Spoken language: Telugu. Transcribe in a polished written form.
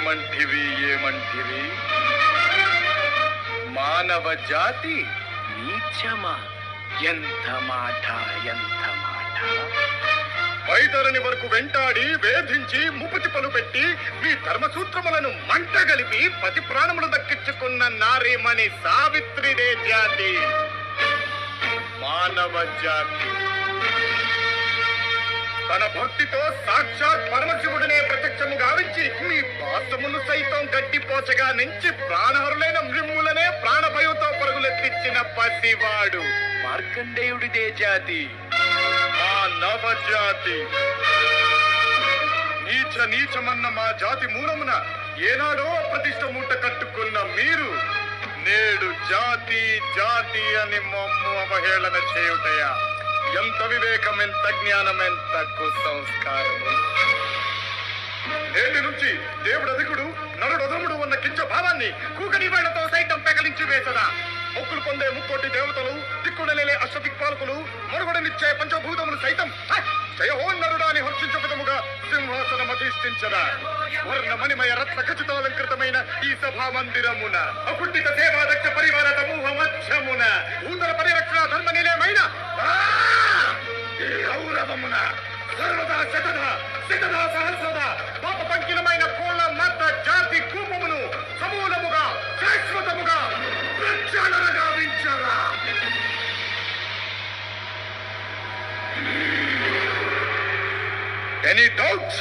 ఏమంటివి మానవ జాతి నీచమా? ఎంత మాట! వైతరణి వరకు వెంటాడి వేధించి ముప్పుతిప్పలు పెట్టి మీ ధర్మసూత్రములను మంటగలిపి పతి ప్రాణములు దక్కించుకున్న నారీమణి సావిత్రిదే జాతి, మానవ జాతి. తన భక్తితో సాక్షాత్ పరమశివుడినే ప్రత్యక్షము గావించి మీ పాసమును సైతం గట్టిపోచగా నుంచి ప్రాణహరులైన మృమ్ములనే ప్రాణభయంతో పరుగులెత్తించిన పసివాడు మార్కండేయుడిదే జాతి, మానవ జాతి. నీచమన్న మా జాతి మూలమున ఏనాడో ప్రతిష్ట మూట కట్టుకున్న మీరు నేడు జాతి అని మమ్ము అవహేళన చేయుటయా? ఎంత వివేకం, ఎంత జ్ఞానం, ఎంత కుసంస్కారము! నేటి నుంచి దేవుడు అధికుడు నరుడు అధముడు ఉన్న కించ భావాన్ని కూకని వేళ్లతో సైతం పెకలించి వేసదా? మొక్కులు పొందే ముక్కోటి దేవతలు, దిక్కుడలేలే అష్టదిక్పాలకులు, మరుగుడనిచ్చే పంచభూతములు సైతం జయహోన్నరుడా అని హర్షించ విధముగా సింహాసనం అధిష్ఠించదా? వర్ణమణిమయ రత్న ఖచ్చితాలంకృతమైన ఈ సభా మందిరమున అకుట్టిత సేవాదక్ష పరివార సమూహ మధ్యమున భూతల పరిరక్షణ ధర్మ నిలయమైన గౌరవమున సర్వదా శతదా సహస్రదా పాప పంకిలమైన కోళ్ళ మత జాతి కూపమును సమూలముగా శాశ్వతముగా ప్రక్షాళన గావించరా? Any doubts?